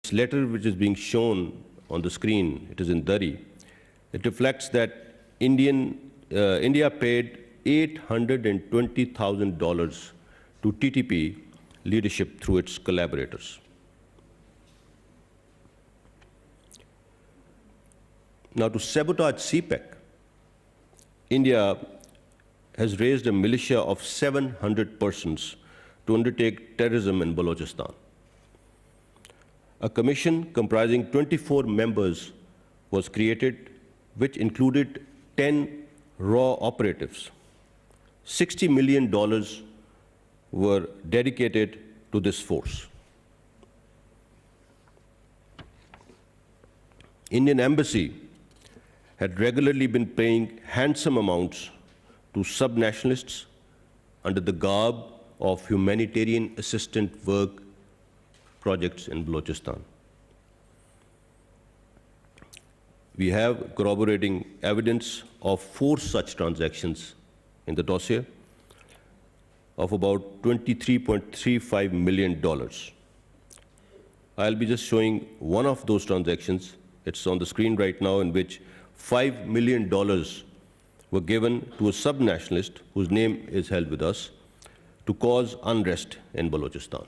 This letter which is being shown on the screen, it is in Dari, it reflects that India paid $820,000 to TTP leadership through its collaborators. Now, to sabotage CPEC, India has raised a militia of 700 persons to undertake terrorism in Balochistan. A commission comprising 24 members was created, which included 10 raw operatives. $60 million were dedicated to this force. Indian Embassy had regularly been paying handsome amounts to sub-nationalists under the garb of humanitarian assistant work projects in Balochistan. We have corroborating evidence of 4 such transactions in the dossier of about $23.35 million. I'll be just showing one of those transactions. It's on the screen right now, in which $5 million were given to a sub-nationalist whose name is held with us to cause unrest in Balochistan.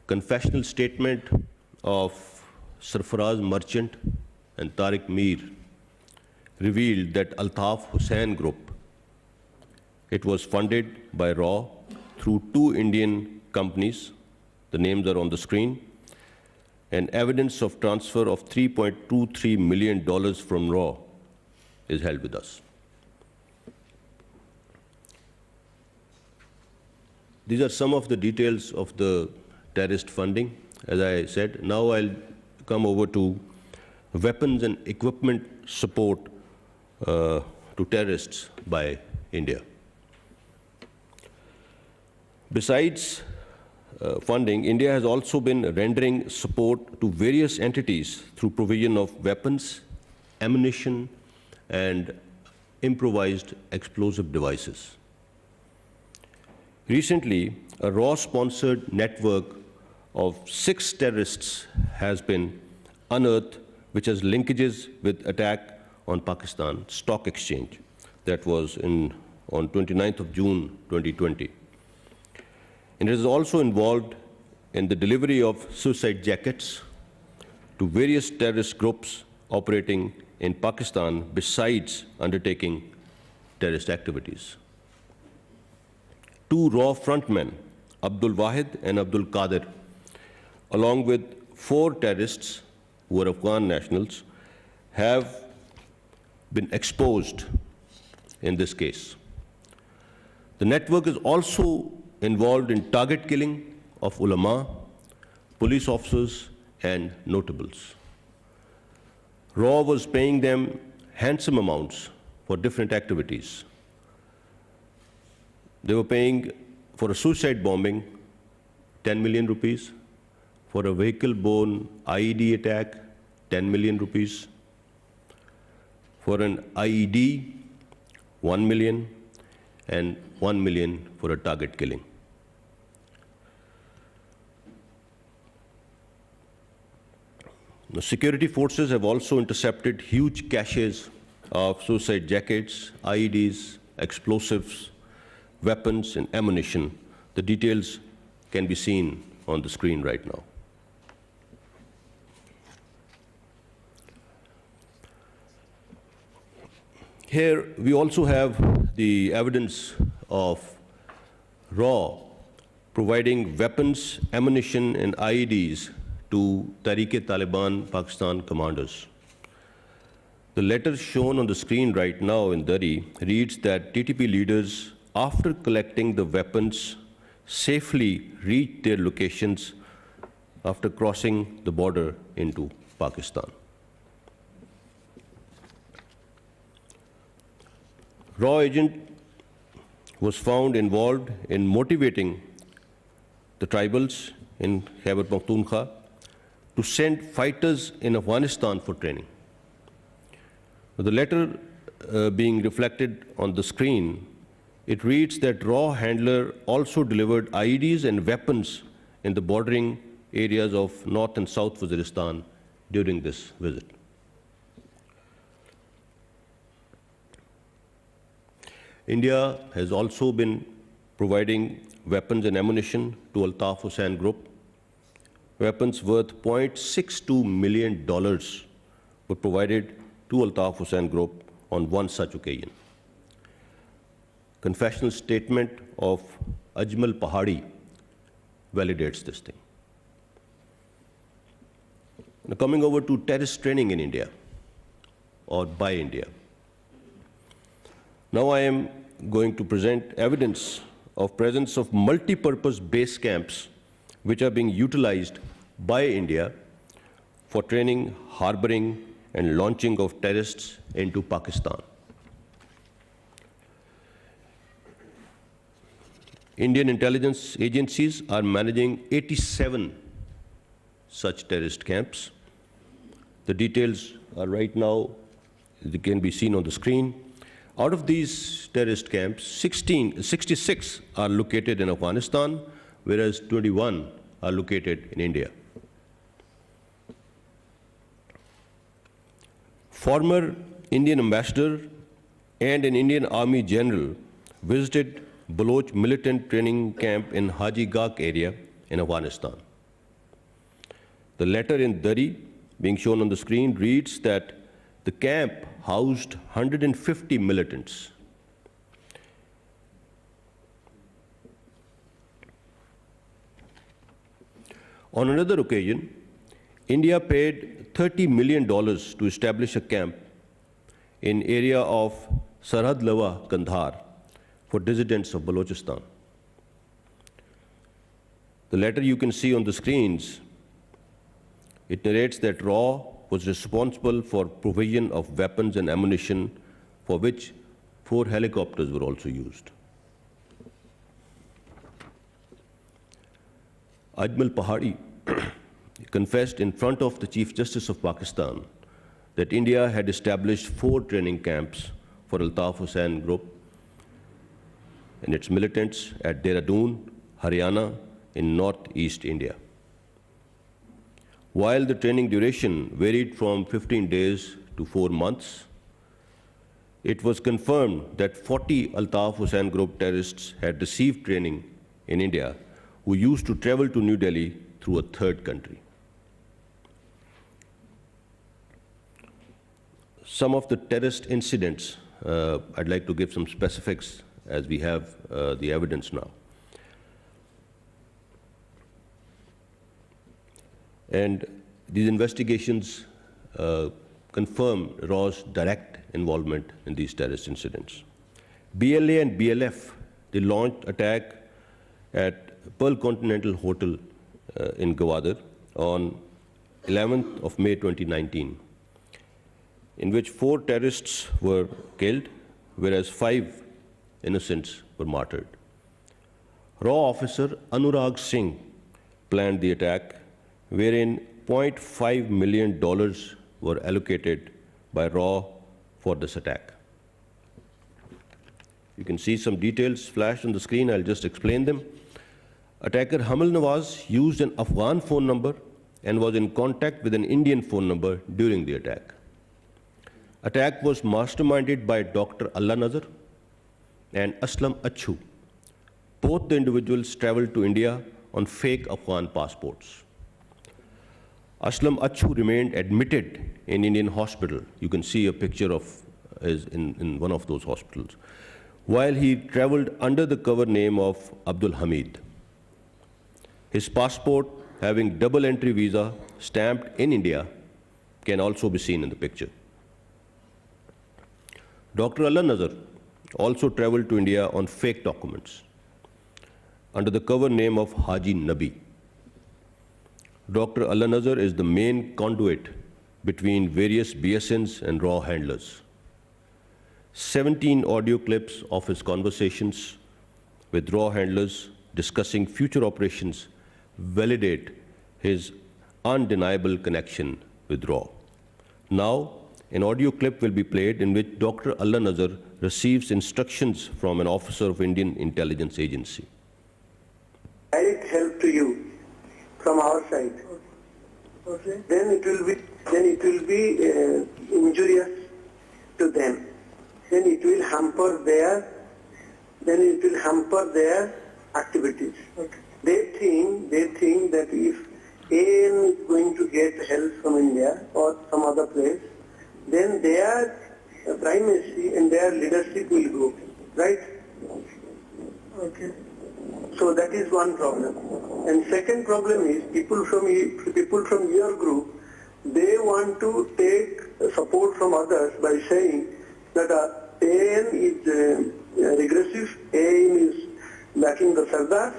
Confessional statement of Sarfaraz Merchant and Tariq Mir revealed that Altaf Hussain Group, it was funded by RAW through 2 Indian companies. The names are on the screen. And evidence of transfer of $3.23 million from RAW is held with us. These are some of the details of the terrorist funding. As I said, now I'll come over to weapons and equipment support to terrorists by India. Besides funding, India has also been rendering support to various entities through provision of weapons, ammunition, and improvised explosive devices. Recently, a RAW-sponsored network of 6 terrorists has been unearthed, which has linkages with attack on Pakistan Stock Exchange. That was on 29th of June 2020. And it is also involved in the delivery of suicide jackets to various terrorist groups operating in Pakistan, besides undertaking terrorist activities. 2 RAW frontmen, Abdul Wahid and Abdul Qadir, along with 4 terrorists who are Afghan nationals, have been exposed in this case. The network is also involved in target killing of ulama, police officers, and notables. RAW was paying them handsome amounts for different activities. They were paying for a suicide bombing 10 million rupees, for a vehicle-borne IED attack 10 million rupees, for an IED 1 million, and 1 million for a target killing. The security forces have also intercepted huge caches of suicide jackets, IEDs, explosives, weapons, and ammunition. The details can be seen on the screen right now. Here we also have the evidence of RAW providing weapons, ammunition, and IEDs to Tehreek-e-Taliban Pakistan commanders. The letter shown on the screen right now in Dari reads that TTP leaders, after collecting the weapons, safely reached their locations after crossing the border into Pakistan. RAW agent was found involved in motivating the tribals in Khyber Pakhtunkhwa to send fighters in Afghanistan for training. The letter being reflected on the screen it reads that Raw handler also delivered IEDs and weapons in the bordering areas of North and South Waziristan during this visit. India has also been providing weapons and ammunition to Altaf Hussain Group. Weapons worth $0.62 million were provided to Altaf Hussain Group on one such occasion. Confessional statement of Ajmal Pahadi validates this thing. Now, coming over to terrorist training in India or by India. Now I am going to present evidence of presence of multi-purpose base camps which are being utilized by India for training, harboring, and launching of terrorists into Pakistan. Indian intelligence agencies are managing 87 such terrorist camps. The details are right now, they can be seen on the screen. Out of these terrorist camps, 66 are located in Afghanistan, whereas 21 are located in India. Former Indian ambassador and an Indian Army general visited Baloch militant training camp in Haji Gak area in Afghanistan. The letter in Dari, being shown on the screen, reads that the camp housed 150 militants. On another occasion, India paid $30 million to establish a camp in area of Sarhad Lawa, Kandahar, for dissidents of Balochistan. The letter you can see on the screens, it narrates that RAW was responsible for provision of weapons and ammunition, for which 4 helicopters were also used. Ajmal Pahadi confessed in front of the Chief Justice of Pakistan that India had established 4 training camps for Altaf Hussain Group and its militants at Dehradun, Haryana, in northeast India. While the training duration varied from 15 days to 4 months, it was confirmed that 40 Altaf Hussain Group terrorists had received training in India who used to travel to New Delhi through a third country. Some of the terrorist incidents, I'd like to give some specifics as we have the evidence now. And these investigations confirm RAW's direct involvement in these terrorist incidents. BLA and BLF, they launched attack at Pearl Continental Hotel in Gwadar on 11th of May 2019, in which 4 terrorists were killed, whereas 5 innocents were martyred. RAW officer Anurag Singh planned the attack, wherein $0.5 million were allocated by RAW for this attack. You can see some details flashed on the screen. I'll just explain them. Attacker Hamal Nawaz used an Afghan phone number and was in contact with an Indian phone number during the attack. Attack was masterminded by Dr. Allah Nazar and Aslam Achu. Both the individuals traveled to India on fake Afghan passports. Aslam Achu remained admitted in Indian hospital. You can see a picture of his in one of those hospitals, while he traveled under the cover name of Abdul Hamid. His passport, having double entry visa stamped in India, can also be seen in the picture. Dr. Allah Nazar also traveled to India on fake documents under the cover name of Haji Nabi. Dr. Allah Nazar is the main conduit between various BSNs and RAW handlers. 17 audio clips of his conversations with RAW handlers discussing future operations validate his undeniable connection with RAW. Now, an audio clip will be played in which Dr. Allah Nazar receives instructions from an officer of Indian intelligence agency. Direct help to you from our side. Okay. Then it will be injurious to them. Then it will hamper their activities. Okay. They think that if AN is going to get help from India or some other place, then their primacy and their leadership will go, right? Okay. So that is one problem. And second problem is people from your group, they want to take support from others by saying that AN is regressive, AN is backing the Sardars,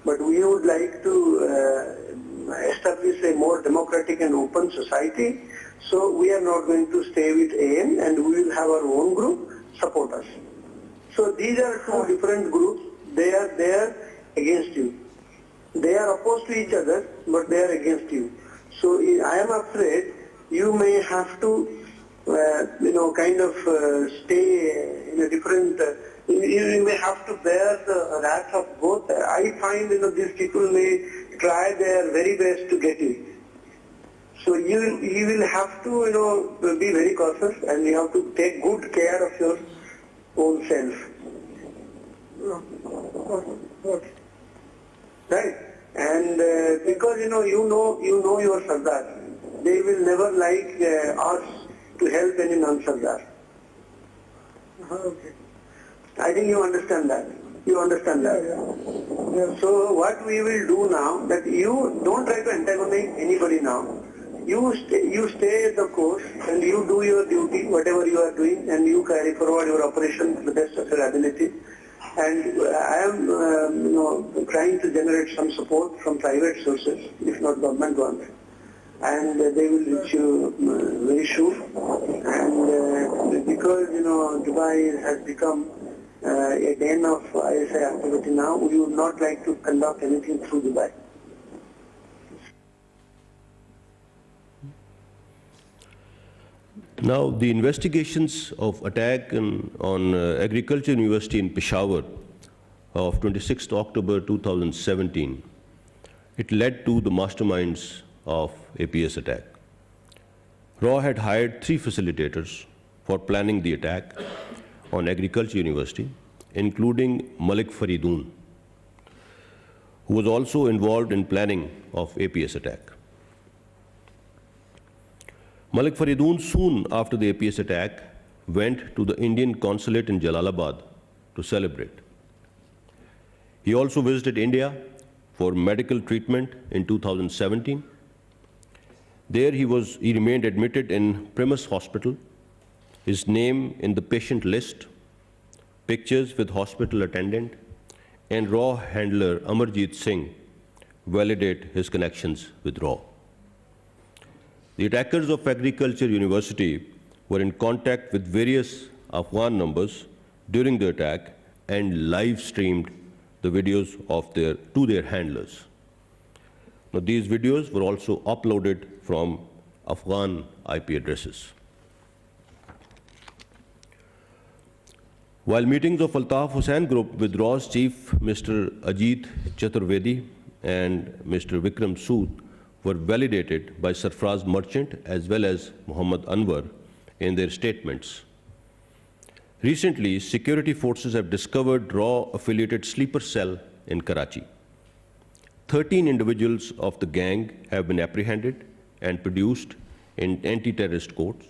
but we would like to establish a more democratic and open society, so we are not going to stay with AN and we will have our own group support us. So these are two different groups. They are there against you. They are opposed to each other, but they are against you. So I am afraid you may have to, stay in a different. You may have to bear the wrath of both. I find these people may try their very best to get you. So you will have to be very cautious, and you have to take good care of your own self. Okay. Right? And because you know your Sardar, they will never like us to help any non-Sardar. Okay. I think you understand that. You understand that. Yeah. So what we will do now, that you don't try to antagonize anybody now. You stay at the course and you do your duty, whatever you are doing, and you carry forward your operation to the best of your ability. And I am, trying to generate some support from private sources, if not government ones. And they will reach you very soon. And because, Dubai has become a den of ISI activity now, we would not like to conduct anything through Dubai. Now, the investigations of attack on Agriculture University in Peshawar of 26th October 2017, it led to the masterminds of APS attack. RAW had hired 3 facilitators for planning the attack on Agriculture University, including Malik Faridoon, who was also involved in planning of APS attack. Malik Faridoon, soon after the APS attack, went to the Indian consulate in Jalalabad to celebrate. He also visited India for medical treatment in 2017. There he remained admitted in Primus Hospital, his name in the patient list, pictures with hospital attendant, and RAW handler Amarjeet Singh validate his connections with RAW. The attackers of Agriculture University were in contact with various Afghan numbers during the attack and live streamed the videos to their handlers. Now, these videos were also uploaded from Afghan IP addresses. While meetings of Altaf Hussain Group with RAW's chief, Mr. Ajit Chaturvedi and Mr. Vikram Sood, were validated by Sarfraz Merchant as well as Muhammad Anwar in their statements. Recently, security forces have discovered RAW-affiliated sleeper cell in Karachi. 13 individuals of the gang have been apprehended and produced in anti-terrorist courts,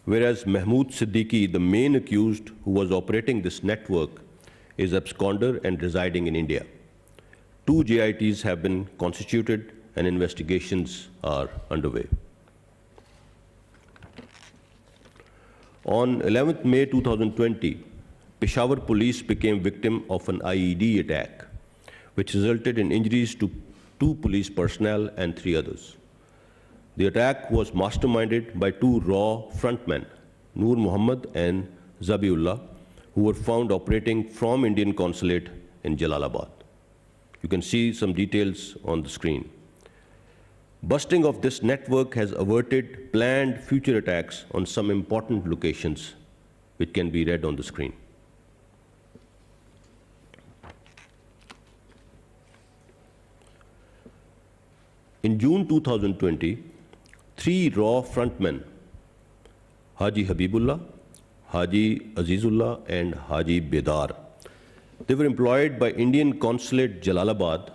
whereas Mahmood Siddiqui, the main accused who was operating this network, is absconder and residing in India. 2 JITs have been constituted and investigations are underway. On 11th May 2020, Peshawar police became victim of an IED attack, which resulted in injuries to 2 police personnel and 3 others. The attack was masterminded by 2 RAW frontmen, Noor Muhammad and Zabiullah, who were found operating from Indian consulate in Jalalabad. You can see some details on the screen. Busting of this network has averted planned future attacks on some important locations which can be read on the screen. In June 2020, 3 raw frontmen, Haji Habibullah, Haji Azizullah, and Haji Bedar, they were employed by Indian Consulate Jalalabad,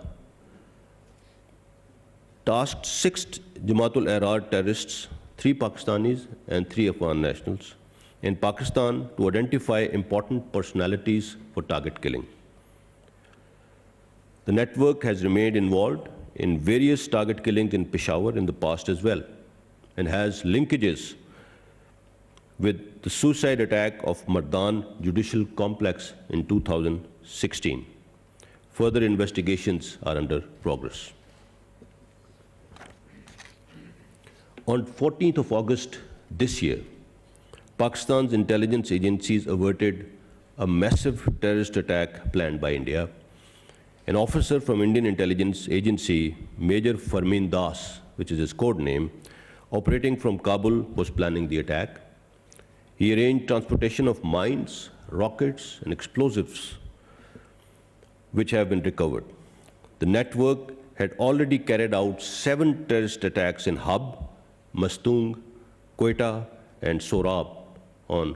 tasked 6 Jamaat-ul-Ahrar terrorists, 3 Pakistanis and 3 Afghan nationals, in Pakistan to identify important personalities for target killing. The network has remained involved in various target killings in Peshawar in the past as well, and has linkages with the suicide attack of Mardan Judicial Complex in 2016. Further investigations are under progress. On 14th of August this year, Pakistan's intelligence agencies averted a massive terrorist attack planned by India. An officer from Indian intelligence agency, Major Farmin Das, which is his code name, operating from Kabul, was planning the attack. He arranged transportation of mines, rockets, and explosives, which have been recovered. The network had already carried out 7 terrorist attacks in Hub, Mastung, Quetta, and Sorab on